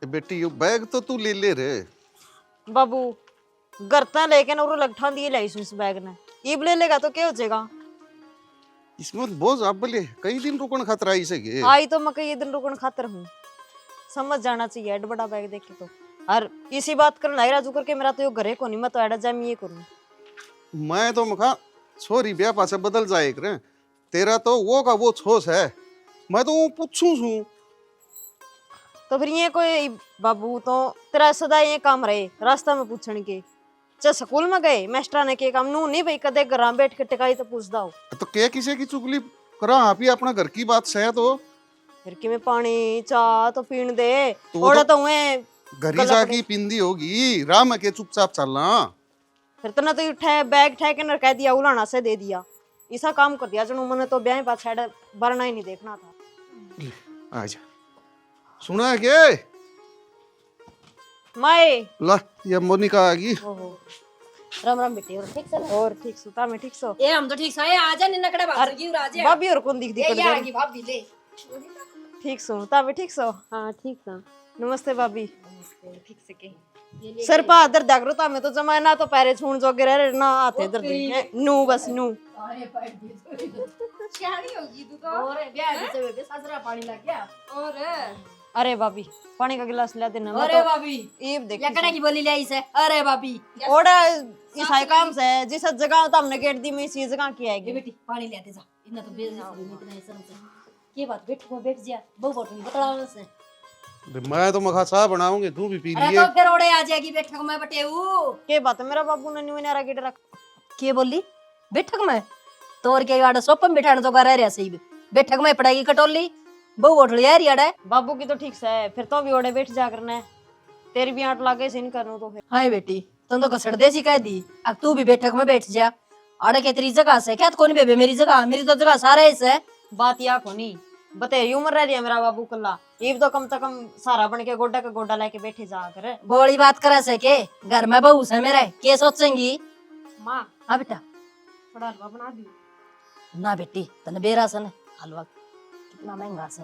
बेटी यो बैग तो तू ले ले रे। बाबू गरता लेके और लगठा दिए लाइस इस बैग ने ईब ले लेगा तो क्या हो जाएगा। इसमें बोझ आप बोले कई दिन रुकन खतरा आई से गे। आई तो मैं कई दिन रुकन खातर हूँ, समझ जाना चाहिए एड बड़ा बैग देख के तो। और इसी बात करना है राजू करके मेरा तो यो घरे को नहीं, मैं तो एडा जाम ये करूँ। मैं तो मखा छोरी ब्याह पासे बदल जाए करे, तेरा तो वो का वो छोस है, मैं तो वो पूछूं छू। तो फिर ये कोई बाबू तो तेरा सदा ये काम रहे रास्ता में पूछने के। च स्कूल में गए मास्टर ने के काम नू नहीं भाई कदे घर बैठ के टिकाई तो पूछदा हो। तो क्या किसी की चुगली करा, आप ही अपना घर की बात सह तो फिर कि मैं पानी चाह तो पीन दे तो थोड़ा तो हुए घरी जाके पिंदी होगी, राह में के चुपचाप चलना। फिर तो ना तो उठे बैग ठह के न कह दिया उलाना से दे दिया, ऐसा काम कर दिया जनू मैंने तो ब्याह पास साइड बरना ही नहीं देखना था। आजा सुना है क्या माए ला ये मोनिका आ गई। ओहो राम राम बेटी और ठीक से और ठीक सुता में ठीक सो ए हम तो ठीक से आजा निन्ना कड़े बाहर की राजे भाभी और कौन दिख ए दिख ये आ गई भाभी ले ठीक सो ता में ठीक सो। हां ठीक सा नमस्ते भाभी। ठीक से के सर पा दर जागरूता में तो जमाना तो पैरे छूण जोगे रह ना आते दर्द नू बस नू अरे पैर दी शादी होगी तू तो और ब्याह से बेबे ससुरा पानी लग गया और अरे भाभी पानी का गिलास ला देना। अरे भाभी ये देख लकड़ा की बोली लाई से अरे भाभी ओड़ा इस हाई काम से जिस जगह तो हमने गेट दी में इसी जगह की ये आएगी। बेटी पानी लेते जा इतना तो बेइज्जती नहीं इतना शर्म से के बात बैठ जा बहु बोतल बतलाओ से मैं तो मखा चाह बनाऊंगी, तू भी पी अरे लिए। तो फिर ओड़े आ जाएगी बैठक में बटेऊ के बात है मेरा बाबू ने न्यू नारा गेट रख के बोली बैठक में तोर के गाड़ा सोपम बिठाने तो कर रहा सही बैठक में पड़ेगी कटोली बहु बोतल यार यार बाबू की तो ठीक से है, फिर तो भी ओड़े बैठ जा करना है, तेरी भी आंट लागे से इन करूं तो फिर। हाय बेटी तुम तो कसड़ देसी कह दी अब तू भी बैठक में बैठ जा अड़े के तेरी जगह से क्या कौन बेबे मेरी तो जगह सारा है बात या को नहीं बतेरी उम्र रह रही है मेरा बाबू कल्ला ईब तो कम से कम सारा बन के गोडा का गोडा लेके बैठे जा कर। बोली बात करा से के घर में बहू से मेरे के सोचेंगी माँ हाँ बेटा थोड़ा हलवा बना दी। ना बेटी तने बेरा से हलवा कितना महंगा से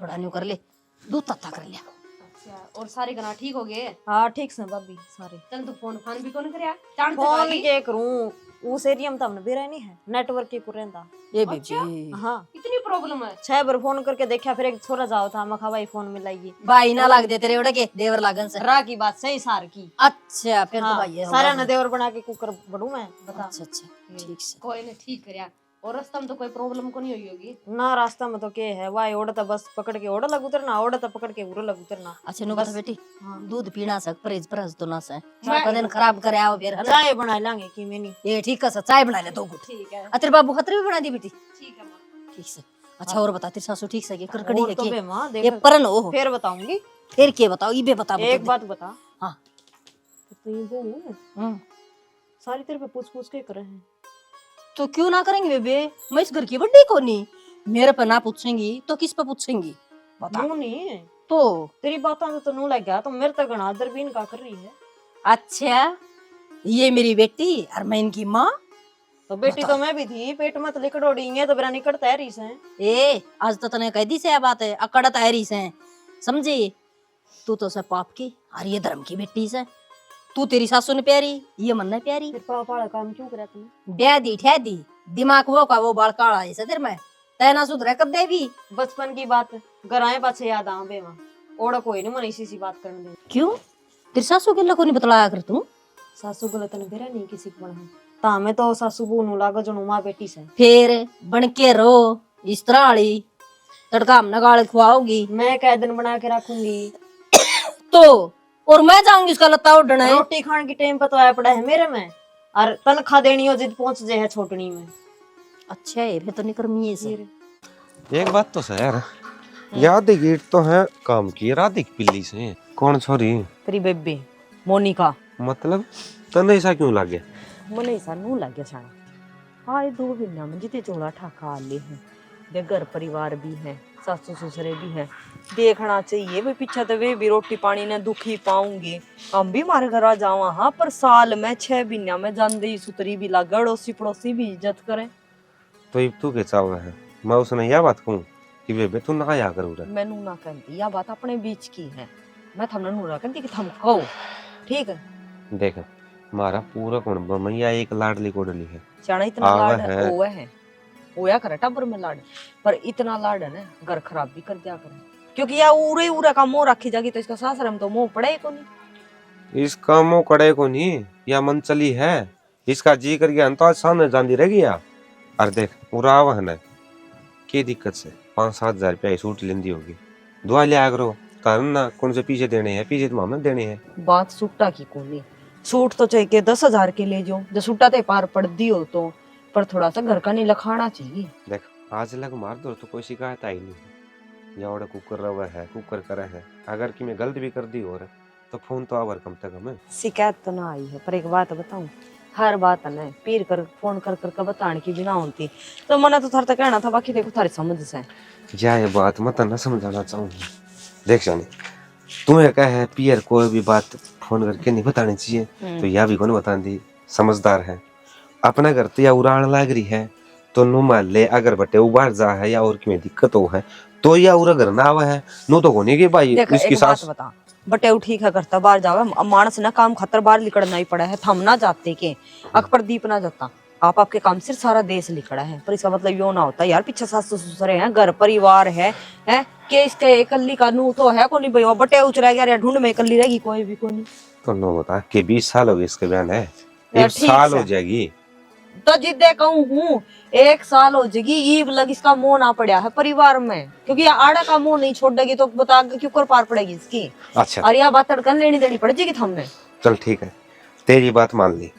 थोड़ा न्यू कर ले दूध तत्ता कर लिया अच्छा और सारे गना ठीक हो गए। हाँ ठीक से भाभी सारे तन तो फोन फान भी कौन करया चांद फोन के करूं उस एरिया में तो हमने बेरा नहीं है नेटवर्क के को रहता। ये बेबी हाँ इतनी प्रॉब्लम है 6 बार फोन करके देखा फिर एक छोरा जाओ था मखा भाई फोन मिलाइए भाई ना लाग दे तेरे उड़े के देवर लागन से रा की बात सही सार की। अच्छा फिर तो भाई है सारा न देवर बना के कुकर बढ़ू मैं बता। अच्छा अच्छा ठीक से कोई ने ठीक करया और रास्ता में तो कोई प्रॉब्लम को नहीं हुई होगी ना रास्ता में तो के है वाई ओड़ा तो बस पकड़ के ओड़ा लग उतरना ओड़ा तो पकड़ के उड़ा लग उतरना। अच्छा नु बस बेटी दूध पीना सक परहेज परस तो ना से दिन खराब करे आओ फिर है ना चाय बना लांगे की मैंने ये ठीक है चाय बना ले दो गुट ठीक है अतर बाबू खतरे भी बना दी बेटी ठीक है मां ठीक से। अच्छा और बता तेरी सासू ठीक से के करकड़ी है तो के बे मां ये देख परन हो फिर बताऊंगी। फिर के बताओ ये बता एक बात बता हां तो ये बोल सारी तेरे पे पूछ पूछ के करे हैं तो क्यों ना करेंगे बेबे मैं इस घर की बड्डी कोनी मेरे पे ना पूछेंगी तो किस पे पूछेंगी बता नू नहीं तो तेरी बातों से तो नू लग गया तो मेरे तक गणा दरबीन का कर रही है। अच्छा ये मेरी बेटी और मैं इनकी माँ तो बेटी तो मैं भी थी पेट में तो लिकड़ उड़ी है तो मेरा निकट तैयारी से ए आज तो तने कह दी से बात है अकड़ तैयारी से समझी तू तो सब पाप की और ये धर्म की बेटी से तू तेरी सासू ने प्यारी ये मन ने प्यारी फिर पापा काम क्यों करा तूने ब्याह दी ठह दी दिमाग वो का वो बाल काला है सदर में तैना सुधरे कब देवी बचपन की बात घर आए पाछे याद आ बे मां ओड़ा कोई नहीं मन इसी सी बात करने दे। क्यों तेरी सासू के को नहीं बतलाया कर तू सासू गलत ने बेरा नहीं किसी को बना ता मैं तो सासू बू नु लागो जणु मां बेटी से फिर बन के रो इस तरह वाली तड़का हम गाले खुआओगी मैं कै दिन बना के रखूंगी तो और मैं जाऊंगी इसका लत्ता उड़ना है रोटी खाने की टाइम पे तो आया पड़ा है मेरे में और तनखा देनी हो जिद पहुंच जाए है छोटनी में। अच्छा है फिर तो निकर्मी है से एक बात तो सर याद गिट तो है काम की राधिक पिल्ली से कौन छोरी तेरी बेबे मोनिका मतलब तने ऐसा क्यों लागे मने ऐसा नू लगे सारा हाँ ये 2 महीना में जिते चोला ठाका ले हैं दे घर परिवार भी है सासू ससुरे भी है देखना चाहिए भाई पीछे तो वे भी रोटी पानी ने दुखी पाऊंगे हम भी मारे घर आ जावा हाँ पर साल में 6 महीना में जानदे सुतरी भी लागे अड़ोसी पड़ोसी भी इज्जत करे तो इब तू के चावला है मैं उसने यह बात कहूँ कि वे तू ना आया करूँ रे मैनू ना कहती या बात अपने बीच की है मैं थमने नू रखन कि थम कहो ठीक है। देख मारा पूरा कुण मैया एक लाडली कोडली है। चाणा इतना आवा लाड है। ओवे है होया करे टब्बर में लाड, पर इतना लाड है ना घर खराब भी कर दिया करे, क्योंकि या उरे उरे का मुंह रखी जागी तो इसका सासरे में तो मुंह पड़े ही को नहीं। इसका मुंह कड़े को नहीं या मन चली है, इसका जी कर गया तो आज सामने जांदी रह गया। अरे देख पूरा आवा है ना की दिक्कत से 5-7 हजार रुपया सूट लेंदी होगी, दुआ लिया करो कारण ना कौन से पीछे देने हैं, पीछे तो मामले देने हैं। बात सूटा की कोनी, सूट तो चाहिए 10,000 के ले जो जो सूटा ते पार पड़ दी हो तो, पर थोड़ा सा घर का नहीं लखाना चाहिए। देख आज लग मार दो तो कोई शिकायत आई नहीं, या ओड़ा कुकर रवा है कुकर करे है, अगर कि मैं गलत भी कर दी और तो फोन तो आवर कम से कम। शिकायत तो ना आई है, पर एक बात बताऊं, हर बात है ना पीर कर फोन कर कर बताने की बिना होती तो मना तो थार तक कहना था, बाकी देखो थारी समझ से जा ये बात मत ना समझाना चाहूंगी। देख जानी तुम्हें क्या है पियर कोई भी बात फोन करके नहीं बतानी चाहिए, तो यह भी कौन बता दी समझदार है। अपना घर तो या उड़ान लाग रही है तो नु मान ले अगर बटे उबार जा है या और की दिक्कत हो है तो या उरा घर ना आवा है नु तो होने की भाई इसकी सास बता बटे ठीक है करता बाहर जावे मानस ना काम खतर बाहर निकलना ही पड़ा है, थम ना जाते के अख पर दीप ना जाता आप आपके काम से सारा देश लिखड़ा है, पर इसका मतलब यो ना होता यार पीछे सास ससुरे हैं घर परिवार है के इसके इकल्ली का नू तो है को नहीं भाई बटे उच रह गया ढूंढ में इकल्ली रहेगी कोई भी को नहीं। तो नो बता कि 20 साल हो गए इसके बयान है, यार 1 ठीक साल हो है। जाएगी तो जिद्दे कहूँ हूँ 1 साल हो जाएगी ईब लग इसका मुंह ना पड़ा है परिवार में, क्योंकि आड़ा का मुंह नहीं छोड़ देगी तो बता क्यों कर पार पड़ेगी इसकी। अच्छा और यह बात तड़कन लेनी देनी पड़ जाएगी हमने। चल ठीक है तेरी बात मान ली,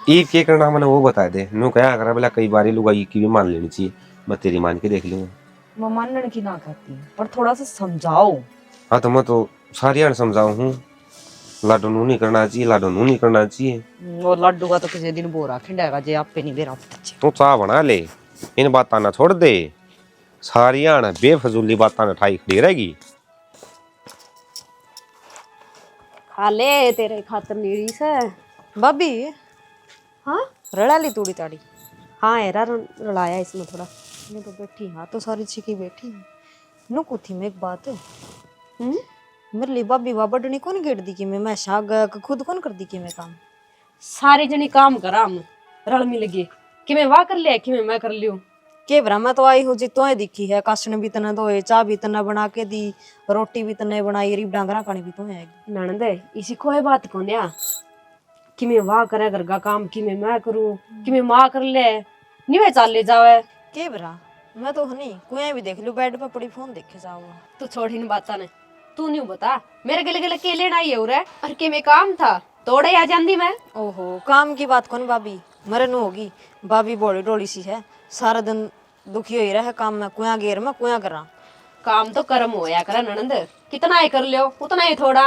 ईद के करना मैंने वो बता दे नु क्या करा बोला कई बार लुगाई की भी मान लेनी चाहिए, मैं तेरी मान के देख लूंगा। मैं मानने की ना कहती हूँ, पर थोड़ा सा समझाओ। हाँ तो मैं तो सारी समझाऊ हूँ, लाडो नू नहीं करना चाहिए लाडो नू नहीं करना चाहिए। वो लड्डू का तो किसी दिन बोरा खिंडेगा जे आप पे नहीं बेरा बच्चे। तू चाह बना ले इन बातां ना छोड़ दे, सारी आना बेफजूली बातां ना ठाई खड़ी रहेगी। खा ले तेरे खातर नीड़ी से भाभी। हाँ रड़ा ली तूड़ी ताड़ी। हाँ एरा रड़ाया इसमें थोड़ा, मैं तो बैठी हाँ तो सारी छिकी बैठी है नो कुथी में एक बात है। मेरे लिए भाभी बाबा डनी कौन गेट दी कि मैं शाग खुद कौन कर दी कि मैं काम सारी जनी काम करा हम रल मिल गए कि मैं वाह कर लिया कि मैं कर लियो के भरा मैं तो आई हूँ जी तो दिखी है काशन भी तना दो चाय भी तना बना के दी रोटी भी तने बनाई रीब डांगरा खानी भी तो है ननद इसी कोई बात को नया कि मैं वाह करे घर का काम कि मैं करूं कि मैं माँ कर ले नहीं वे चाल ले जावे के भरा मैं तो नहीं कुएं भी देख लू बेड पे पड़ी फोन देखे जाऊंगा। तू छोड़ इन बाता ने तू नहीं बता मेरे गले गले के लेना ही हो रहा है और कि मैं काम था तोड़े आ जाती मैं। ओहो काम की बात कौन भाभी मरे नु होगी भाभी बॉडी डोली सी है सारा दिन दुखी हो रहा है काम में कुया गेर में कुया करा काम तो कर्म होया करा ननंद कितना ही कर लियो उतना ही थोड़ा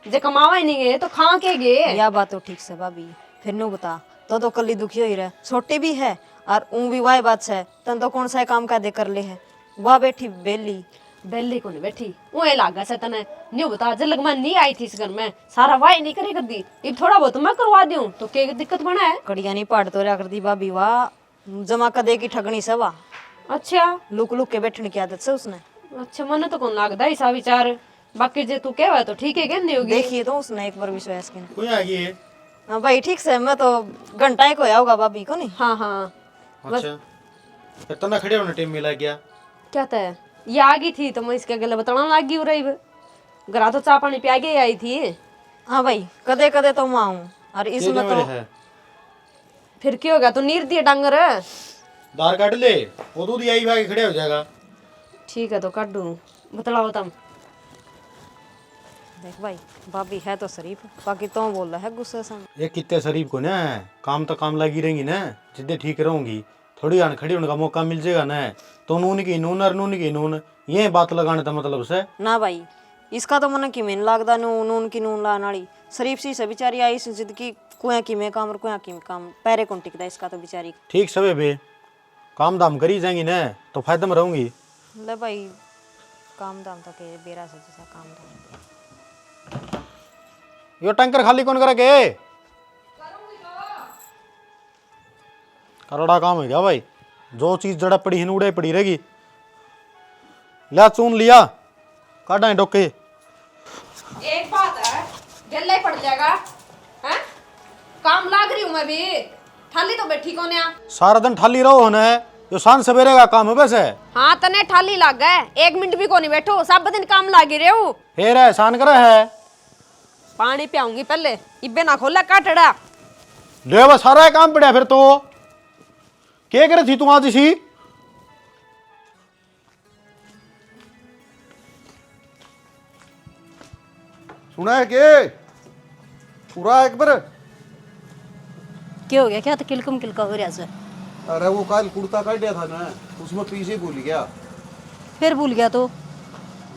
जे कमावा ही नहीं गए तो खा के गए। या बात तो ठीक से भाभी फिर नु बता तो कल दुखी हो रहा छोटी भी है और ऊ भी वाह बात है तन तो कौन सा काम का दे कर ले है वह बैठी बेली बेली को नहीं बैठी वो लागा से तने न्यू बता जब लग मैं नहीं आई थी इस घर में सारा वाह नहीं करे कर दी ये थोड़ा बहुत मैं करवा दूं तो क्या दिक्कत बना है। कड़िया नहीं पाड़ तो रहा कर दी भाभी वाह जमा कर दे की ठगनी से वाह अच्छा लुक लुक के बैठने की आदत से उसने। अच्छा मन तो कौन लगता ऐसा विचार बाकी जे तू कहवा तो ठीक है कहने होगी देखिए तो उसने एक बार विश्वास के कोई आ गई है? हाँ भाई ठीक से मैं तो घंटा ही को आया होगा भाभी को नहीं। हाँ हाँ अच्छा इतना खड़े होने टाइम मिला क्या? क्या था ये आ गई थी तो मैं इसके गले बताना लग गई रही घरा तो चाय पानी पिया के आई थी। हाँ भाई कदे कदे तो मैं आऊँ और इसमें तो है फिर क्या होगा तू नीर दिए डांगर दार काट ले वो दूध यही भागे खड़े हो जाएगा। ठीक है तो काट दूं बतलाओ तुम। देख भाई भाभी है तो शरीफ बाकी तो बोल रहा है गुस्से से। ये कितने शरीफ को ना काम तो काम लगी रहेंगी ना जिद्दे ठीक रहूंगी थोड़ी आन खड़ी होने का मौका मिल जाएगा ना तो नून की नून और नून की नून ये बात लगाने का मतलब से ना भाई इसका तो मन की मेन लागदा नून की नून लान वाली शरीफ सी से बेचारी आई सी जिद की कुएं की में काम और कुएं की में काम पैरे कौन टिकदा इसका तो बेचारी ठीक सबे बे काम दाम करी जाएंगी ना तो फायदे में रहूंगी। ले भाई काम दाम तो के बेरा से जैसा काम दाम यो टैंकर खाली कौन करा के करोड़ा काम है क्या भाई जो चीज जड़ा पड़ी है उड़े पड़ी रहेगी लिया चून लिया काटा है डोके एक गेले पड़ जाएगा हैं? काम लाग रही हूँ मैं भी, थाली तो बैठी कौन है? सारा दिन ठाली रहो होना है, जो शान सवेरे का काम है वैसे। हाँ तने थाली लाग गए, 1 मिनट भी कोनी बैठो, सब दिन काम लागी रहे हूँ। फिर एहसान करे है। पानी पियाऊंगी पहले, इब्बे ना खोला काटड़ा। ले बस सारा काम पड़ा फिर तो। क्या करे थी तू आज इसी? सुना है के पूरा एक बार? क्या हो गया? क्या तो किलका हो रहा है? अरे वो कल कुर्ता काट दिया था ना, उसमें पीछे भूल गया। फिर भूल गया तो?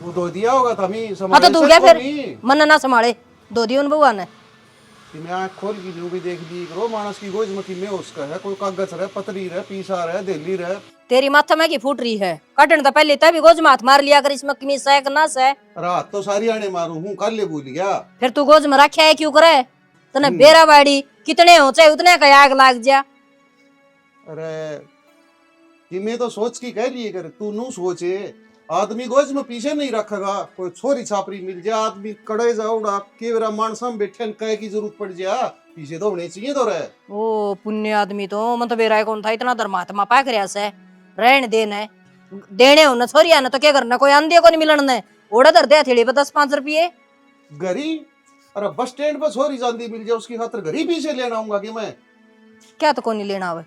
वो धो दिया होगा था मी हाँ तो संभाले तू से गया को फिर नहीं। मन ना संभाले दो दियो बउआ ने। कि मैं आँख खोल की जो भी देख ली करो, मानस की गोज में कि में उसका है कोई कागज रहे, पतरी रहे, पीसा रहे, दिल्ली रहे। तेरी माथा में की फूट रही है, कटन तो पहले तभी गोज माथ मार लिया कर, इसमें किमी सैक ना से। रात तो सारी आने मारू हूँ, कल ले भूल गया। फिर तू गोज में रखा है क्यों करे? तने बेरा बाड़ी कितने हो चाहे उतने का आग लाग जा। अरे कि मैं तो सोच की कह रही कर, तू नू सोचे आदमी गोज में पीछे नहीं रखेगा, कोई छोरी छापरी मिल जाए आदमी कड़े जाऊड़ा केवरा मानसा में बैठे कह की जरूरत पड़ जा, पीछे तो होने चाहिए तो रहे। ओ पुण्य आदमी तो मतलब बेरा कौन था इतना धर्मात्मा पाक रहा से रहन देने देने हो न छोरिया न तो क्या करना, कोई आंधी को नहीं मिलन ने ओड़ा धर दे थेड़ी पे 10-5 रुपये गरी। अरे बस स्टैंड पर छोरी चांदी मिल जाए उसकी खातर गरी पीछे लेना आऊंगा कि मैं? क्या तो कोई नहीं लेना आवे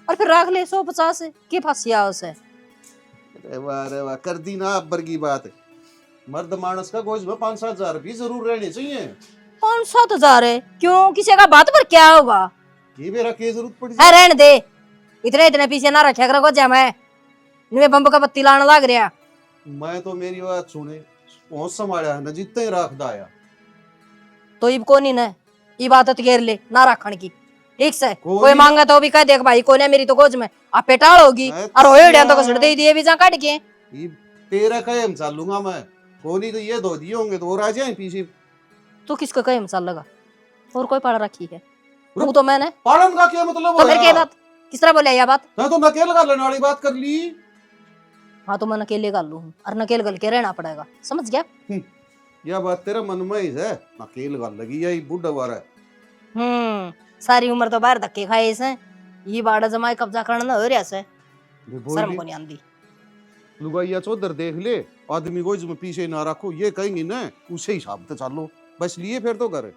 और फिर रख ले 150 की फंसिया उसे। अरे वाह कर दी ना अब्बर की बात। मर्द मानस का गोज में 5-7 हजार भी जरूर रहने चाहिए। 5-7 हजार है क्यों? किसी का बात पर क्या होगा? ये मेरा क्या जरूरत पड़ी? है रहने दे, इतने पीछे ना रखा करो गोजा में इनमें बम्ब का पत्ती लाने लग रहा। मैं तो मेरी बात सुने पहुंच संभाला है ना जितने राख दाया तो इब कोनी न ये बात तो घेर ले ना रखन की, ठीक से कोई कोई मांगा तो भी कह देख भाई कोई ना मेरी तो गोज में आप पेटाल होगी और होए उड़िया तो कसड़ दे दिए भी जा काट के। ये तेरा कयम चालूंगा मैं, कोनी तो ये धो दिए होंगे तो और आ जाए पीछे। तू किसको कहीं मसाल लगा और कोई पढ़ रखी है? तू तो मैंने पालन का क्या मतलब तो फिर क्या बात किस तरह बोले यह बात? मैं तो नकेल का लेने वाली बात कर ली। हाँ तो मैं नकेले गाल लू और नकेल गल के रहना पड़ेगा, समझ गया? यह बात तेरा मन में ही है, नकेल का लगी यही बुढ़ा वारा। सारी उम्र तो बाहर धक्के खाए इसे, ये बाड़ा जमाए कब्जा करना हो रहा से शर्म को नहीं आंदी। लुगाइया चौधर देख ले आदमी को इसमें पीछे ना रखो, ये कहेंगे ना उसे हिसाब से चलो बस लिए फिर तो करे।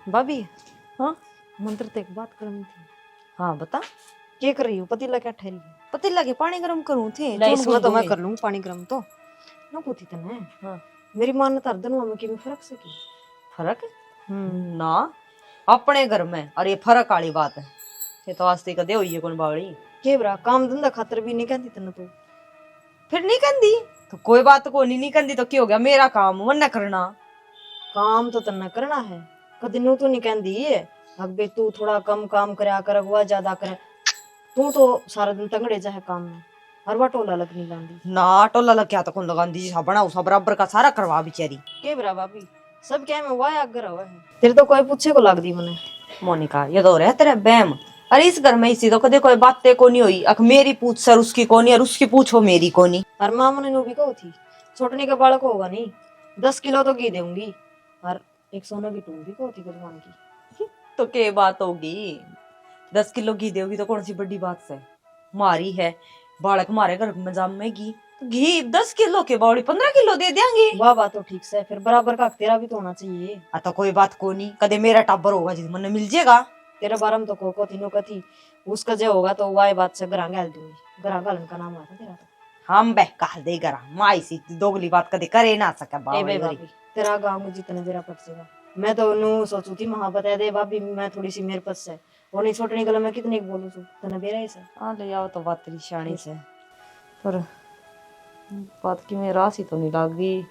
भाभी हाँ मंत्र तो एक बात करनी थी। हाँ बता क्या कर रही हो? पतीला क्या ठहरी है? पतीला के पानी गरम करूँ थे नहीं, इसमें तो मैं कर कर लूँ पानी गरम तो। ना पूछी तने। हाँ मेरी मां ने तार दनवा में किमें फर्क से की फर्क ना अपने घर में और ये फर्क वाली बात है। ये तो आज तक दे हुई है कौन बावड़ी के बरा काम धंधा खातर भी नहीं कहती तने तू? फिर नहीं कहती तो कोई बात को नहीं कहती तो क्या हो गया? मेरा काम मन न करना काम तो तन्ना करना है, कदी नू तो नहीं कहती है अब बे तू थोड़ा कम काम करया कर हुआ ज्यादा करे। तू तो सारा दिन तंगड़े जाए काम में, हर बार टोला लग नहीं लांदी ना टोला लग क्या तो कौन लगांदी जी बना उसा बराबर का सारा करवा बेचारी। के बरा भाभी सब क्या में वाया अगर हुआ है तेरे तो कोई पूछे को लाग दी मने। मोनिका ये तो रहे तेरे बैम। अरे इस घर में इसी तो कदे कोई बातें को नहीं हुई, अख मेरी पूछ सर उसकी कोनी और उसकी पूछो मेरी कोनी। और मां मने नू भी कहो थी छोटने का बालक होगा नहीं 10 किलो तो घी दूंगी और 1 सोना की टूंगी कहो थी भगवान की। तो क्या बात होगी? 10 किलो घी दोगी तो कौन सी बड़ी बात से? मारी है बालक मारे घर में जामेगी तो घी 10 किलो के बावड़ी 15 किलो दे देंगे। वाह बात तो ठीक से फिर बराबर का तेरा भी तो होना चाहिए। तो कोई बात को नहीं कदे मेरा टाबर होगा जिस मन मिल जाएगा। तेरे बारे में तो को तीनों का थी उसका जो होगा तो वाह बात से गरा गाल दूंगी। गरा गालन का नाम आता तेरा तो हम बह काल दे गरा माई सी दोगली बात कदे करे ना सका ए बे बावड़ी। भाभी तेरा गांव में जितने बेरा पट सेगा मैं तो नु सोचू थी महा बता दे भाभी मैं थोड़ी सी मेरे पास से वो नहीं छोटने गला मैं कितने बोलू छू तने बेरा ही से आ ले आओ तो बात तेरी शानी से पर बात की में रासी तो नहीं लाग गई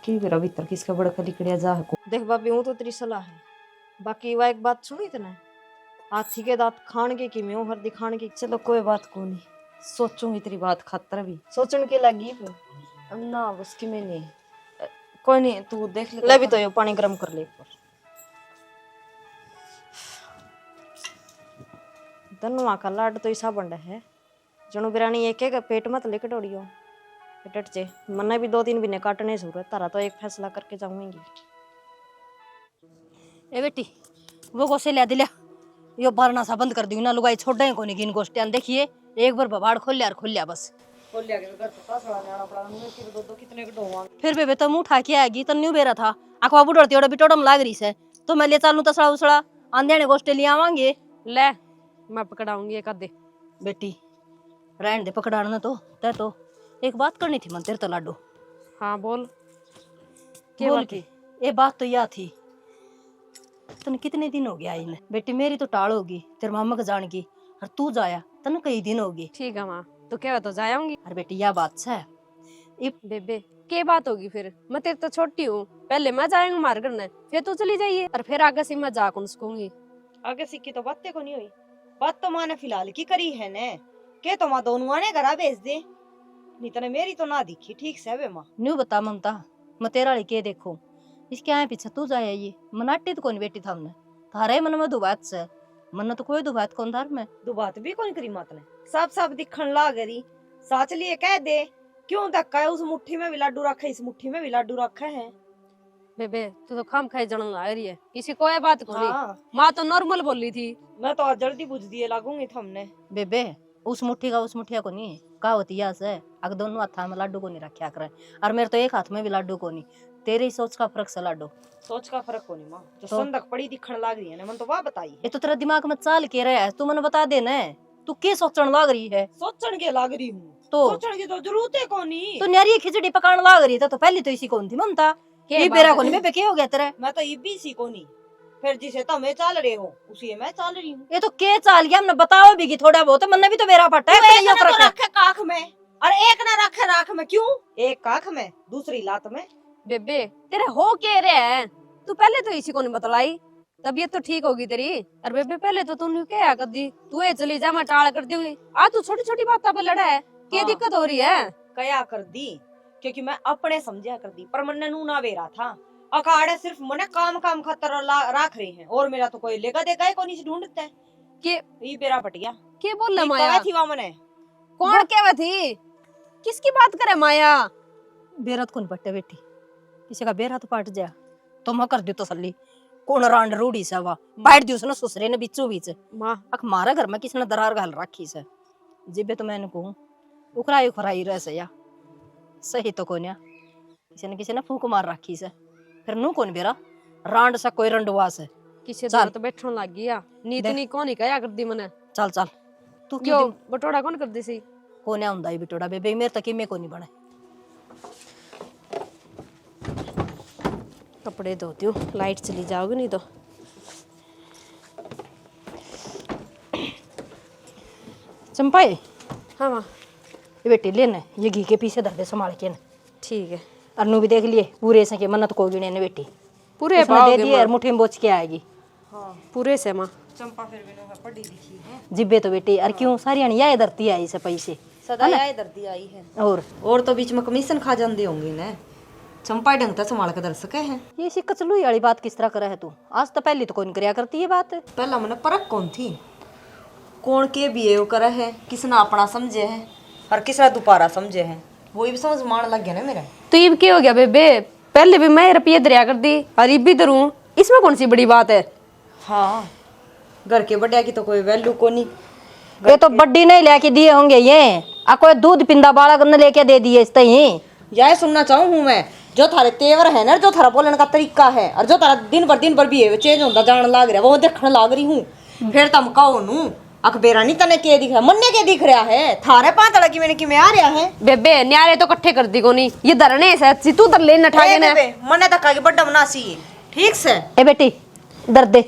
की मेरा भीतर किसका बड़ा कलिकड़िया जा है। देख भाभी वो तो तेरी सलाह है, बाकी वह एक बात सुनी तने हाथी के दांत खान के किमें हर दिखान के। चलो कोई बात को नहीं सोचूंगी तेरी बात खातर भी सोचन के लगी फिर ना उसकी में नहीं कोई नहीं तू देख ले। ले भी तो यो पानी गरम कर ले एक बार। धनुआ का लाड तो ऐसा बंडा है जनु बिरानी एक है पेट मत लेकर डोड़ियो डट जे मन्ने भी 2-3 महीने काटने जरूरत तारा तो एक फैसला करके जाऊंगी। ए बेटी वो गोसे लिया दिल्या यो भरना सा बंद कर दी ना लुगाई छोड़े को नहीं गिन गोष्टियां देखिए एक बार बबाड़ खोल लिया बस फिर बेबे तो मुंह उठा के आएगी तो न्यू बेरा था अखवा बुढ़ती ओड़ा बिटोड़म लाग रही से तो मैं ले चालू तसड़ा उसड़ा आंधे गोष्टे ले आवांगे। ले मैं पकड़ाऊंगी एक आधे। बेटी रहन दे पकड़ाना तो तय तो एक बात करनी थी मन तेरे तो लाडो। हाँ बोल। बोल की ये बात तो यह थी तन कितने दिन हो गया आई बेटी मेरी तो टाल होगी तेरे मामा का जान की और तू जाया तन कई दिन होगी। ठीक है माँ तो क्या तो जाऊंगी। अरे बेटी यह बात है बेबे के बात होगी फिर मैं तेरे तो छोटी हूँ पहले मैं जाऊंगी मार करने फिर तू चली जाइए और फिर आगे से मैं जा कौन सकूंगी। आगे सिक्की तो बातें को नहीं हुई बात तो माँ ने फिलहाल की करी है ने के तो माँ दोनों आने घरा भेज दे नहीं तो मेरी तो ना दिखी ठीक से वे माँ न्यू बता ममता मैं तेरा वाली के देखो इसके आए पीछे तू जाया ये मनाटी तो कौन बेटी था हमने थारे मन में दुबात से मन तो कोई दुबात कौन थार में दुबात भी कौन करी मात ने साफ साफ दिखन लाग रही साच लिए कह दे क्यों धक्का है उस मुट्ठी में भी लाडू रखा है इस मुट्ठी में भी लाडू रखा है। बेबे तू तो खाम खाई जलन ला रही है किसी कोई बात को नहीं। हाँ। माँ तो नॉर्मल बोली थी मैं तो आज जल्दी बुझ दिए लागूंगी हमने बेबे उस मुट्ठी का उस मुठिया को नहीं का होती है से अगर दोनों हाथ में लाडू को नहीं रखा करे और मेरे तो एक हाथ में भी लाडू को नहीं तेरी सोच का फर्क से लाडू सोच का फर्क को नहीं माँ जो संदक पड़ी दिखन लाग रही है ना मन तो वाह बताई ये तो तेरा दिमाग में चाल के रहा है तू मैंने बता दे न तू के सोचन लाग रही है सोचन के लाग रही हूँ तो सोचन की तो जरूरत है कौन तू न्यारी खिचड़ी पकाने लाग रही था तो पहले तो इसी कौन थी ममता ये बेरा कौन बेबे के हो गया तेरा मैं तो ये भी सी को नहीं फिर जिसे तुम चाल रहे हो उसी मैं चाल रही हूँ। ये तो के चाल गया हमने बताओ भी कि थोड़ा बहुत मैंने भी तो मेरा पट्टा है एक ना तो रखे काख में और एक ना रखे राख में क्यों एक काख में दूसरी लात में। बेबे तेरे हो के रहे है तू पहले तो इसी को नहीं बतलाई तबीयत तो ठीक होगी तेरी। और बेबे पहले तो तूने क्या कर दी तू ये चली जा मैं टाल कर दूंगी आ तू छोटी छोटी बातों पे लड़ा है क्या हाँ। दिक्कत हो रही है कया कर दी क्योंकि मैं अपने समझा कर दी पर मन नू ना वेरा था अखाड़े सिर्फ मने काम काम खतर राख रहे हैं और मेरा तो कोई लेगा देगा ही कोनी से ढूंढता है के ये बेरा पटिया के बोल रहा ये माया कहा थी वहाँ मने कौन कहवा थी किसकी बात करे माया बेरत कौन पट्टे बेटी किसी का बेरा तो पट जा तो मैं कर दी तसल्ली कौन रांड रूढ़ी से वा बैठ दी उसने ससुरे ने बीचों बीच माँ अख मारा घर में किसने दरार घाल रखी से जिबे तो मैंने कहूँ उखराई उखराई रह से या सही तो कोन्या किसी ने फूक मार रखी से फिर नू कौन बेरा रांड सा कोई रंडवा से किसी चल। तो बैठन लग गया नीत नी कौन ही कया कर दी मने चल चल तू यो बटोड़ा कौन कर दी सी कोन्या हुंदा ही बिटोड़ा बेबे मेरे तक में कोनी बने कपड़े धोती हूँ लाइट चली जाओगी नहीं तो चंपाई हाँ माँ ये बेटी लेने ये घी के पीछे धर दे संभाल के न ठीक है अरनू भी देख लिए पूरे से के मन्नत को गिने ने बेटी पूरे उसने दे दिए और मुट्ठी में बोच के आएगी पूरे से माँ चंपा फिर भी है पढ़ी लिखी है जिब्बे तो बेटी और क्यों सारी अनिया धरती आई से पैसे सदा यही दर्दी आई है और तो बीच में कमीशन खा जाते होंगे ना चंपा ढंग तक संभाल के दर सके हैं। ये सिक्का चलू वाली बात किस तरह करे है तू आज तो पहली तो कौन करया करती है बात पहला मैंने परख कौन थी कौन के भी वो करे है किसने अपना समझे है और किसने दोबारा समझे है वो भी समझ मान लग गया ना मेरा। तो ये क्या हो गया बेबे पहले भी मैं रुपये दरिया कर दी और ये भी दरूं इसमें कौन सी बड़ी बात है। हाँ घर के बड़िया की तो कोई वैल्यू को नहीं ये तो बड्डी नहीं लेके दिए होंगे ये आ कोई दूध पिंदा बालक ने लेके दे दिए इस तई यह सुनना चाहूँ हूँ मैं जो थारे तेवर है ना जो थारा बोलने का तरीका है और जो तारा दिन भर भी है चेंज होता जान लाग रहा वो देखने लाग रही हूँ फिर तुम कहो नू अखबेरा नहीं तने के दिख रहा मन्ने के दिख रहा है थारे पांच लगी मैंने कि मैं आ रहा है बेबे न्यारे तो इकट्ठे कर दी कोनी ये धरने से तू तर लेना ठागे ना मन्ने तक आगे बड्डा बना सी ठीक से ए बेटी दर्द दे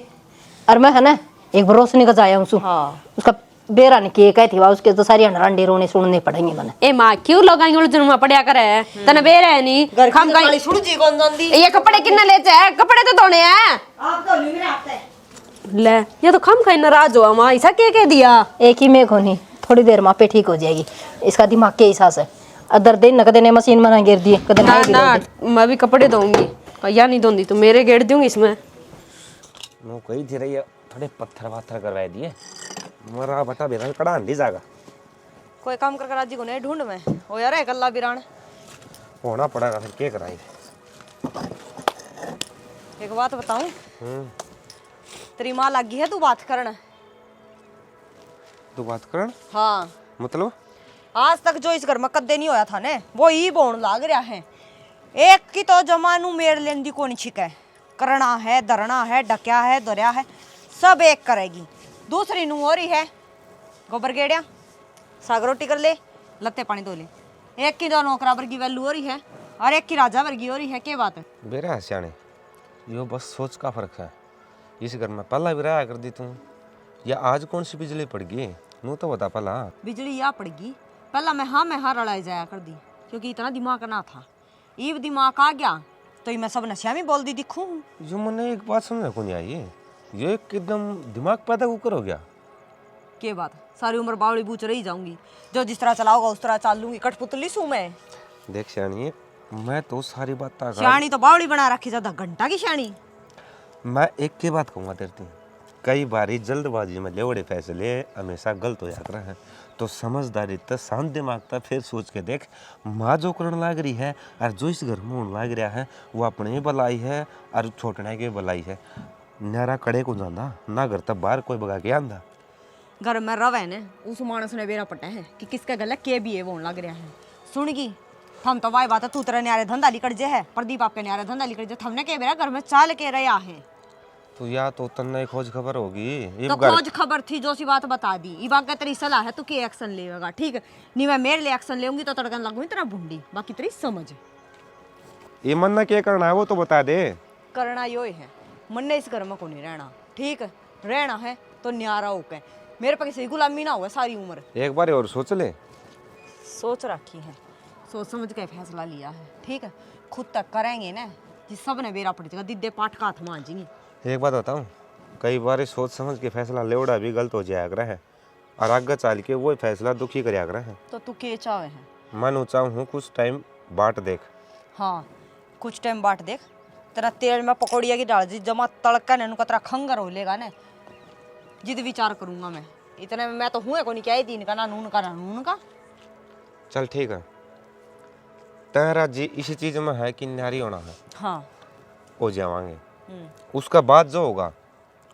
और मैं है ना एक बार रोशनी का जाया हूँ हाँ उसका बेरा ने के कहती हुआ उसके तो सारी हंडरांडे रोने सुनने पड़ेंगे मैंने ए माँ क्यों लगाएंगे उलझन में पड़िया करे तने बेरा है नहीं खाम गाली सुन जी कौन जानदी ये कपड़े किन्ने ले जाए कपड़े तो धोने हैं आप तो नहीं मेरे हफ्ते ले ये तो खम खाई नाराज हुआ माँ ऐसा क्या कह दिया एक ही में खोनी थोड़ी देर मापे ठीक हो जाएगी इसका दिमाग के हिसाब से अदर दिन न कदे ने मशीन में ना गिर दिए कदे ना नहीं ना गिर मैं भी कपड़े धोऊंगी या नहीं धोंदी तो मेरे गेड़ दूंगी इसमें नो कोई धीरे ये थोड़े पत्थर वाथर करवा दिए मरा बटा बेरा कड़ा दी जागा कोई काम कर राजी को नहीं ढूंढ में हो यार है गल्ला बिरान होना पड़ेगा फिर क्या कराएंगे। एक बात बताऊं, तेरी माँ लगी है तू बात करना। तू बात कर हाँ, मतलब आज तक जो इस घर में कद्दे नहीं होया था ने वो ही बोन लाग रहा है। एक की तो जमानू मेर लेंदी को नहीं छिका है, करना है, धरना है, डक्या है, दरिया है, सब एक करेगी। दूसरी नू हो रही है गोबर गेड़िया, साग रोटी कर ले, लत्ते पानी धो ले। एक की तो नौकरा वर्गी वैल्यू हो रही है और एक की राजा वर्गी हो रही है। क्या बात है? बेरा है सियाने, यो बस सोच का फर्क है। इस घर में पहला भी रहा कर दी तू, या आज कौन सी बिजली पड़ गई नू तो बता पहला। बिजली या पड़गी, पहला मैं हाँ रड़ाई जाया कर दी, क्योंकि इतना दिमाग ना था। ईब दिमाग आ गया तो मैं सब नशा में बोल दी दिखूं। जो मैंने एक बात समझ को नहीं आई, ये एकदम दिमाग पैदा ऊपर हो गया। के बात, सारी उम्र बावड़ी बूच रही जाऊंगी, जो जिस तरह चलाओगा उस तरह चाल लूंगी। कठपुतली सू मैं। देख सियानी, मैं तो सारी बात शानी तो बावड़ी बना रखी, ज्यादा घंटा की शानी। मैं एक की बात कहूँगा तेरे से, कई बारी जल्दबाजी में लेवड़े फैसले हमेशा गलत हो जाते हैं। तो समझदारी तो शांत दिमाग था फिर सोच के देख, माँ जो करने लाग रही है और जो इस घर में होने लाग रहा है वो अपने ही भलाई है और छोटने की भलाई है। न्यारा कड़े को जाना ना घर तब बाहर कोई भगा के आंदा। घर में रवे ने उस मानस ने बेरा पटा है कि किसका गला के भी है वो लग रहा है। सुनगी हम तो वाई बात है, तू तेरा न्यारे धंधा लिकड़ जे है, प्रदीप आपके न्यारे धंधा लिकड़ जे, हमने के बेरा घर में चाल के रहा है। तो या तो तन्ने खोज खबर होगी तो खोज खबर थी, जो सी बात बता दी। ई बात का तेरी सलाह है, तू के एक्शन लेगा ठीक है? नहीं मैं मेरे लिए एक्शन लेऊंगी तो तड़कन लगूंगी तेरा भुंडी, बाकी तेरी समझ। ये मन ना क्या करना है वो तो बता दे। करना यो है, मन ने इस घर में को नहीं रहना, ठीक है? रहना है तो न्यारा होके, मेरे पे किसी गुलामी ना हुआ सारी उम्र। एक बार और सोच ले। सोच रखी है, सोच समझ के फैसला लिया है, ठीक है? खुद तक करेंगे ना जिस सब ने बेरा पड़ जाएगा, दिद्दे पाठ का हाथ मान जाएंगे। एक बात बताऊं, कई बार सोच समझ के फैसला लेवड़ा भी गलत हो जाया कर है और आगे चल के वो फैसला दुखी कर रहा है। तो तू के चाहे है? मन ऊंचा हूँ कुछ टाइम बाट देख। हाँ, कुछ टाइम बाट देख, तेरा तेल में पकौड़िया की डाल दी जमा तड़का ने तेरा खंगर हो लेगा ना, जिद विचार करूंगा मैं। इतने में मैं तो हूँ को नहीं क्या दिन का ना नून का ना नून का। चल ठीक है, तेरा जी इसी चीज में है कि नारी होना है। हाँ, हो जावांगे, उसका बाद जो होगा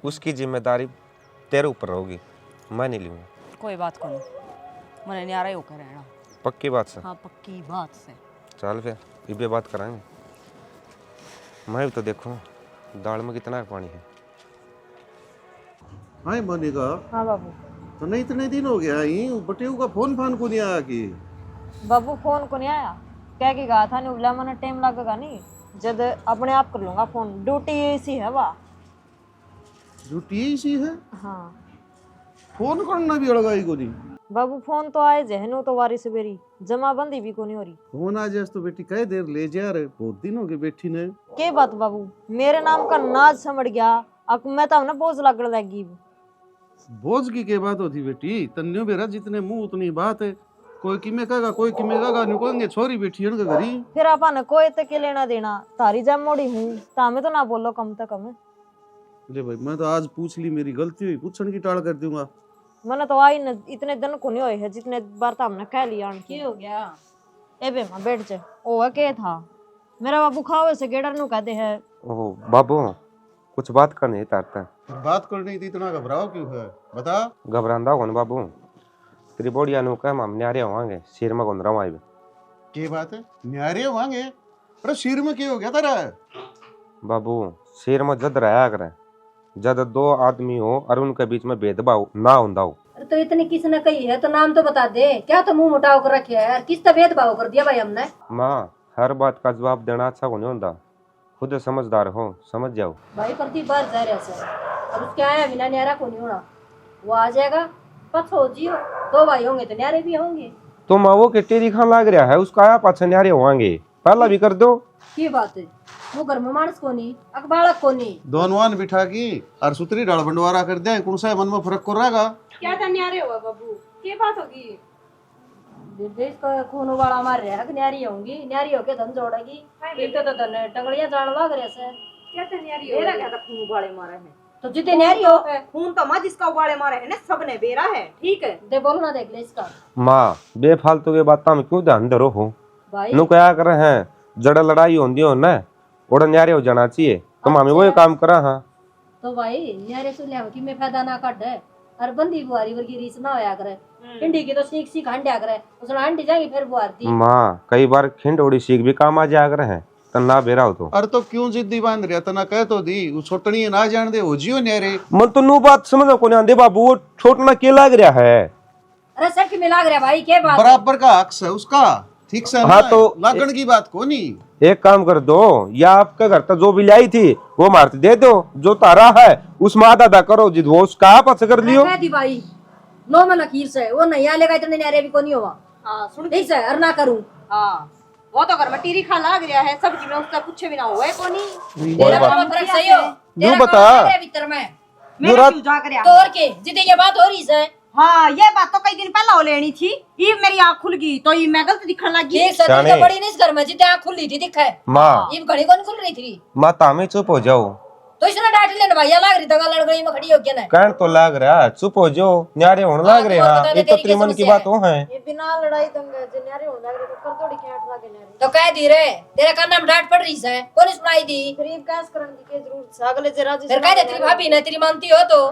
उसकी जिम्मेदारी तेरे ऊपर होगी, मैं नहीं लूंगा। कोई बात को नहीं, मैंने न्यारा ही होकर रहना। पक्की बात से? हाँ, पक्की बात से। चल फिर इबे बात कराएंगे। मैं भी तो देखो दाल में कितना पानी है। हाय मोनिका। हाँ बाबू। तो नहीं इतने दिन हो गया ही बटेऊ का फोन फान को नहीं आया कि? बाबू फोन को नहीं आया, कह के कहा था नहीं बोला मैंने टाइम लगेगा नहीं, जब अपने आप कर लूंगा फोन, ड्यूटी ऐसी है वाह। ड्यूटी इसी है? हाँ फोन करना भी अड़गाई को नहीं। बाबू फोन तो आए जहनो तो वारी सवेरी जमाबंदी भी को नहीं हो रही। फोन आ जाए तो बेटी कई देर ले जा रहे, बहुत दिन हो गए बैठी ने। के बात बाबू, मेरे नाम का नाज समझ गया, अब मैं तो ना बोझ लगने लगी। बोझ की के बात होती बेटी, तन्यो बेरा जितने मुंह उतनी बात है। कोई किमे कहेगा कोई किमे कहेगा, निकलेंगे छोरी बैठी है घरी। फिर अपन कोई तक के लेना देना, तारी जम मोड़ी हूँ तामे तो ना बोलो कम तक कम। अरे भाई मैं तो आज पूछ ली, मेरी गलती हुई, पूछने की टाल कर दूंगा। मैंने तो आई न इतने दिन को नहीं हुए है जितने बार तो हमने कह लिया। क्या हो गया? ए बे मां बैठ जा। ओ के था मेरा बाबू खावे से गेडर नु कहते है। ओह बाबू कुछ बात करनी तारता। बात करनी थी, इतना घबराओ क्यों है बता। घबरांदा कौन बाबू, तेरी बोड़ी अनु का हम न्यारे होवांगे, सिर में कौन रवाई। के बात है न्यारे होवांगे? अरे सिर में क्या हो गया तेरा? बाबू सिर में जद रहा करे, जद दो आदमी हो और उनके बीच में भेदभाव ना होता हो। तो इतनी किसने कही है तो नाम तो बता दे, क्या तो मुंह मुटाव कर रखे है, किस तो भेदभाव कर दिया भाई हमने। माँ हर बात का जवाब देना अच्छा को नहीं होता, खुद समझदार हो, समझ जाओ। भाई प्रदीप बाहर जा रहा है, अब उसके आया बिना न्यारा को नहीं होना, वो आ जाएगा पछो जियो, दो भाई होंगे तो न्यारे भी होंगे। तो माँ वो के टेरी खान लाग रहा है, उसका आया पाछा न्यारे होंगे, पहला भी कर दो। की बात है, वो घर में मानस को नहीं अखबार को नहीं, दोनवान बिठा की और सुतरी डाल बंटवारा कर दे, कौन सा मन में फर्क कर रहेगा? क्या था न्यारे हुआ बाबू, क्या बात होगी? देश का खून वाला मार रहा है, न्यारी होंगी, न्यारी होके धन जोड़ेगी, इनके तो धन टंगड़ियां जान लग रहे से। क्या था न्यारी मेरा क्या था खून उबाले मारे हैं, तो जितने न्यारी हो खून तो माँ जिसका उबाले मारे है ना सबने बेरा है, ठीक है? दे बोलना देख ले इसका। माँ बेफालतू के बात में क्यों ध्यान धरो हो? भाई नु क्या कर रहे हैं जड़ा लड़ाई होंदी हो ना ओड़ा न्यारे हो जाना चाहिए तो मामी वो काम करा हाँ तो भाई न्यारे सुलिया कि मैं फायदा ना काट है और बंदी बुआरी वर्गी रीस ना होया करे हिंडी की तो सीख सीख हंड्या करे उसने हंडी जाएगी फिर बुआरती माँ कई बार खिंड ओड़ी सीख भी काम आ जाया करे हैं तो ना बेरा हो तो अरे तो क्यों जिद्दी बांध रहा तना कह तो दी वो छोटनी ना जान दे हो जियो न्यारे मन तो नु बात समझ को नहीं आंदे बाबू वो छोटना के लग रहा है अरे सर की मिला गया भाई के बात है? बराबर का हक है उसका ठीक से हाँ, तो लागण की बात को नहीं। एक काम कर दो या आपका घर तक जो भी लाई थी वो मारती दे दो जो तारा है उसमें आधा करो जिद वो उसका आप अच्छा कर लियो कह दी भाई नो में लकीर से वो नहीं आलेगा इतने न्यारे भी को नहीं हुआ हाँ सुन ठीक से और ना करूं हाँ वो तो घर में टीरी खा लाग रहा है सब्जी में उसका कुछ भी ना हुआ है कोनी तेरा काम फर्क सही हो यूं बता भीतर में मेरा क्यों जा कर तो और के जिदे ये बात हो रही है हाँ ये बात तो कई दिन पहले हो लेनी थी ये मेरी आँख खुल गई तो ये मैं गलत दिखने लगी ठीक से जाने। तो बड़ी नहीं इस घर में जिते आँख खुली थी दिखा है माँ ये घड़ी कौन खुल रही थी माँ तामे चुप हो जाओ तो इसने डांट लेना भैया लाग रही दगा लड़गई में खड़ी हो गया ना कहन तो लाग रहा चुप हो जाओ न्यारे होने लाग रहे हाँ, हाँ ये तो त्रिमन की बात हो है ये बिना लड़ाई दंगे जन्यारे हो लग रहे तो कर थोड़ी के आठ लागे तो कह दी रे तेरे कान में डांट पड़ रही है कौन सुनाई दी गरीब कैस करने की जरूरत अगले जरा फिर कह दे तेरी भाभी ने तेरी मानती हो तो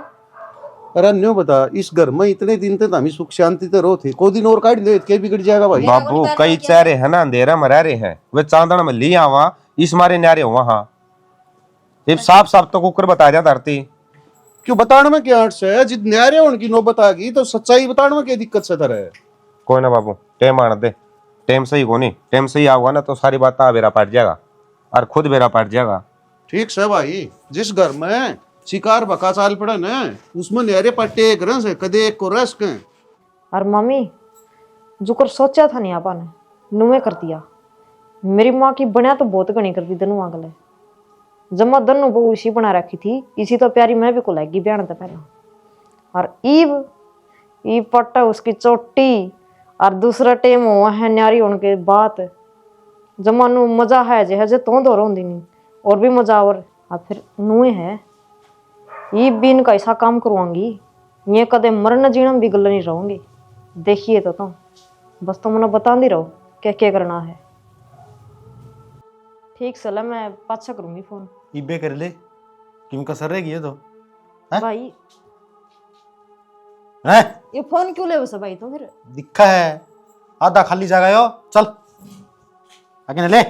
अरे न्यू बता इस घर में इतने दिन तक हम सुख शांति तो रो थे को दिन और काट दे के बिगड़ जाएगा भाई। बाबू कई चेहरे है ना अंधेरा में रह रहे हैं वे चांदन में ली आवा इस मारे न्यारे हुआ हाँ ये साफ साफ तो कुकर बता जा धरती क्यों बताने में क्या अर्थ है जित न्यारे होने की नौबत आ गई तो सच्चाई बताने में क्या दिक्कत से तरह है। कोई ना बाबू टेम आने दे टेम सही को नहीं टेम सही आऊगा ना तो सारी बात बेरा पाट जाएगा और खुद बेरा पाट जाएगा। ठीक से भाई जिस घर में शिकार बका चाल पड़ा न उसमें न्यारे पट्टे एक रस है कदे एक को रस के और मम्मी जो कर सोचा था नहीं आपा ने नुए कर दिया मेरी माँ की बना तो बहुत घनी कर दी दनु आगले जमा दोनों बहू इसी बना रखी थी इसी तो प्यारी मैं भी को लगी ब्याह था पहला और ईव पट्टा उसकी चोटी और दूसरा टेम हुआ है न्यारी होने के बाद जमानू मजा है जे तो दो रोंदी नहीं और भी मजा और फिर नुए है ये भी इनका ऐसा काम करवाऊंगी ये कदे मरण जीणम भी गल नहीं रहूंगी देखिए तो तुम बस तुम उन्हें बता दी रहो क्या क्या करना है। ठीक सला मैं पाछा करूंगी फोन इबे कर ले क्यों कसर रहेगी ये तो भाई हैं ये फोन क्यों ले बस भाई तो फिर दिखा है आधा खाली जगह यो चल आगे न ले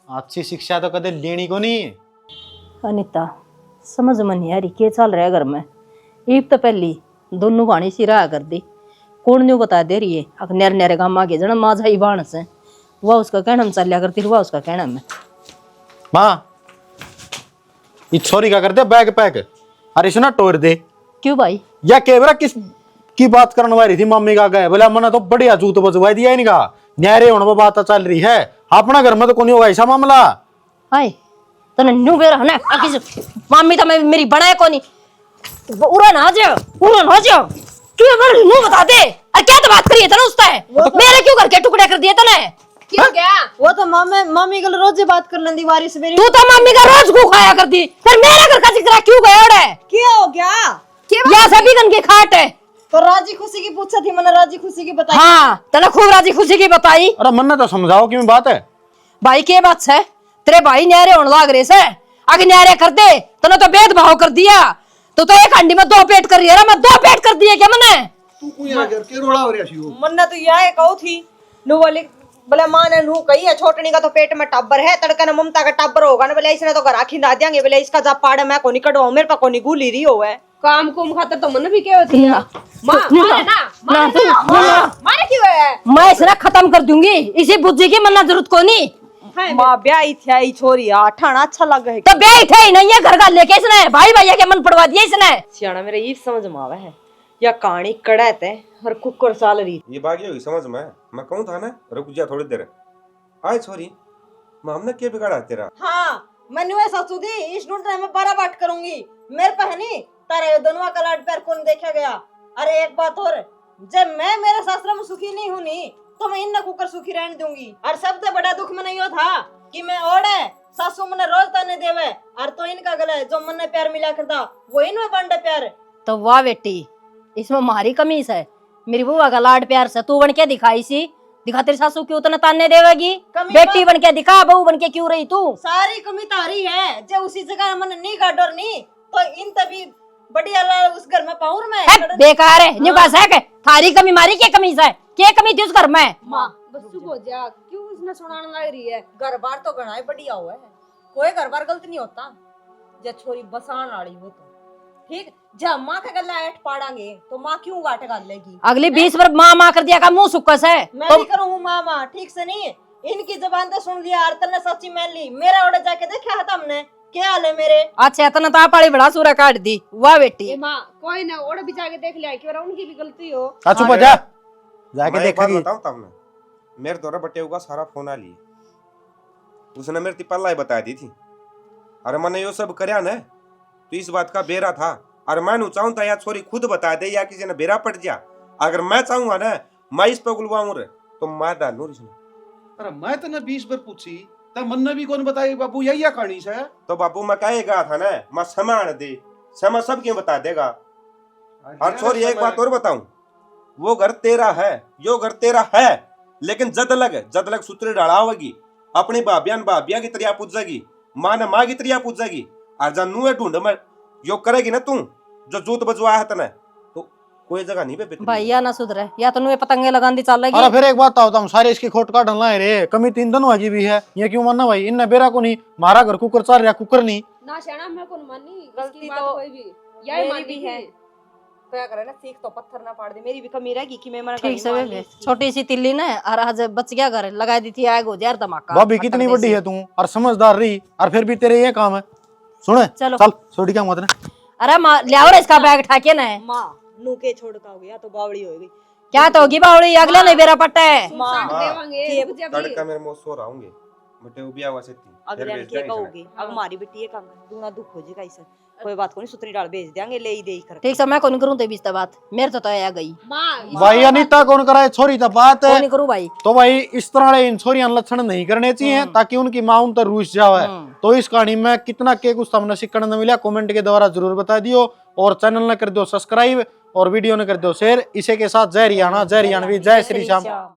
अच्छी शिक्षा तो कदे लेनी को नहीं अनिता समझ में नहीं आ रही क्या चल रहा है घर में ईब तो पहली दोनों बाणी सी रहा कर दी कौन न्यू बता दे रही है अगर नेरे नेरे गाँव आगे जना माझा ही बाण से वह उसका कहना में चलिया करती वह उसका कहना में माँ ये छोरी का कर दे बैग पैक अरे सुना टोर दे क्यों भाई या केवरा किस की बात करने वाली थी मम्मी का गए बोला मना तो बढ़िया जूत बजवा दिया इनका न्यारे होने पर बात चल रही है अपना घर में तो कोई होगा ऐसा मामला हाय तने न्यू बेरा है ना आगे मम्मी तो मेरी बनाए कोनी उड़ा ना जा तू अगर न्यू बता दे अरे क्या तो बात करिए तना उसता है मेरे क्यों घर के टुकड़े कर दिए तने क्यों क्या वो तो मम्मी कल रोज बात कर लेंदी वारी सवेरे तू तो मम्मी का रोज गु खाया करती फिर मेरे घर का जिक्र क्यों गया ओड़े क्या हो गया या सभी गन की खाट है तो राजी खुशी की पूछा थी मैंने राजी खुशी की बताई हाँ तने खूब राजी खुशी की बताई अरे मन्ना तो समझाओ क्यों बात है भाई के बात है तेरे भाई न्यारे होने लाग रहे से आगे न्यारे कर दे तने तो भेदभाव कर दिया तो एक हंडी में 2 पेट कर रही है मैं 2 पेट कर दिए क्या मैंने तू यहाँ घर के रोड़ा हो रहा छी मन्ना तो यह कहू थी नु वाली बोले मां ने नु कही है छोटनी का तो पेट में टब्बर है तड़का ने ममता का टब्बर होगा ना बोले इसने तो घर आखी ना देंगे बोले इसका जा पाड़ मैं कोनी कटवाऊं मेरे पे कोनी गुली रही हो है काम कुम खातर तो मन भी क्या होती है माँ मारे ना मारे क्यों है मैं इसने खत्म कर दूंगी इसी बुद्धि की मन्ना जरूरत को नहीं मां ब्याही थी आई छोरी ठाणा अच्छा लग है तो ब्याह थे ही नहीं है घर का लेके इसने भाई भैया के मन पड़वा दिया इसने सियाना मेरे ये समझ में आवे है या कहानी कड़ैत है और कुकर साल रही ये बागी होगी समझ में मैं कहूँ था ना रुक जा थोड़ी देर आए छोरी मैं हमने क्या बिगाड़ा तेरा हाँ मैंने ऐसा सुधी इस ढूंढने में 12 बात करूंगी मेरे पे है नहीं तारे दोनों का लाड पैर कौन देखा गया। अरे एक बात और जब मैं मेरे शास्त्र में सुखी नहीं हूँ तो मैं इन कुकर सुखी रहने दूंगी और सबसे बड़ा दुख में नहीं था कि मैं ओढ़े सासू मने रोज ताने देवे और तो इनका गले जो मने प्यार मिला करता वो इनमें बंडे प्यार तो वाह बेटी इसमें मारी कमीज है मेरी बुआ का लाड प्यार से तू बन के दिखाई सी दिखा तेरी सासू क्यों उतना ताने देवेगी? बेटी बन के दिखा, बहू बन के क्यों रही तू? सारी कमी तारी है, जो उसी जगह मन नहीं का डर नहीं तो इन तभी बढ़िया ला उस घर में पाऊर में है, बेकार है निवास है के थारी कमी मारी के कमी है के कमी थी उस घर में? माँ बस चुप हो जा, क्यों इसने सुनाने लग रही है? घर बार तो घना ही बढ़िया हुआ है, कोई घर बार गलत नहीं होता जब छोरी बसान वाली हो तो ठीक। जब माँ का गला ऐठ पाड़ांगे तो माँ क्यों गाट गाल लेगी? अगली 20 बार माँ माँ कर दिया का मुंह सुक्कस है। मैं तो भी करूँ माँ ठीक से नहीं, इनकी जबान तो सुन लिया और तन्ने सच्ची मान ली, मेरा ओढ़े जाके देखा था हमने क्या हाल है मेरे। अच्छा इतना तो पाड़ी बड़ा सूरा काट दी वाह बेटी। ए माँ कोई ना ओढ़ भी जाके देख लिया कि उनकी भी गलती हो। चुप हो जा, जाके मैं एक बात देखेगी। बताऊं तब मेरे द्वारा बटे का सारा फोन आ लिए, उसने मेरी तिपल्ला बता दी थी। अरे मैंने यो सब करया ना तो इस बात का बेरा था। अरे मैं नु चाहूं था या छोरी खुद बता दे या किसी ने बेरा पड़ जा। अगर मैं चाहूंगा ना मैं इस पे गुलवाऊं रे तो मार डालू इसने। अरे मैं तो 20 बार पूछी तब मन ने भी कौन बताई बाबू यही कहानी से। तो बाबू मैं कहेगा था ना मैं समान दे समय सब क्यों बता देगा। और छोरी एक बात और बताऊं, वो घर तेरा है, यो घर तेरा है, लेकिन जद लग सूत्र डाला होगी अपनी भाभिया की तरिया पूजेगी, माँ ने माँ की तरिया पूजेगी। और जब नुए ढूंढ में यो करेगी ना तू जो जूत बजवाया है तने तो कोई जगह नहीं पे भाई या ना सुधरे या तो नुए पतंगे लगान दी चलेगी। अरे फिर एक बात बताता हूँ, सारे इसकी खोट काट ढलना है रे, कमी 3 दिन वाजी भी है, ये क्यों मानना भाई? इनने बेरा को नहीं मारा, घर कुकर चल रहा कुकर नहीं ना शाना मैं कौन मानी गलती इसकी बात तो कोई भी यही मेरी मानी भी है। है। क्या करे ना, सीख तो पत्थर ना पाड़ दे, मेरी भी कमी रहेगी कि मैं मना ठीक से बेबे छोटी सी तिल्ली ने और आज बच गया घर लगा दी थी आग हो जहर धमाका। भाभी कितनी बड़ी है तू और समझदार रही, और फिर भी तेरे ये काम है। सुन चलो। चल छोटी क्या मत ने। अरे माँ लियाओ रे इसका बैग ठाके ना। माँ नू के छोड़ का हो गया तो बावड़ी हो गई। क्या तो होगी बावड़ी अगले ने बेरा पट्टा है। साथ देवांगे के रुक जा भी। तड़का मेरे मुंह सो रहाऊंगे बटे उबिया हुआ से अगले ने के कहोगे अब हमारी बेटी ये काम दूना दुख हो जाएगा इसे, कोई बात को नहीं, सुतरी डाल भेज देंगे ले ही दे कर। ठीक से मैं कौन करूँ ते बीच बात मेरे तो आ गई। माँ भाई अनिता कौन कराए छोरी तो बात कौन है नहीं करूँ भाई। तो भाई इस तरह इन छोरियां लक्षण नहीं करने चाहिए ताकि उनकी माँ उन पर रूस जावे। तो इस कहानी में कितना के कुछ सामने सीखने न मिला कमेंट के द्वारा जरूर बता दियो, और चैनल ने कर दो सब्सक्राइब और वीडियो ने कर दो शेयर। इसी के साथ जय रियाणा, जय रियाणवी, जय श्री श्याम।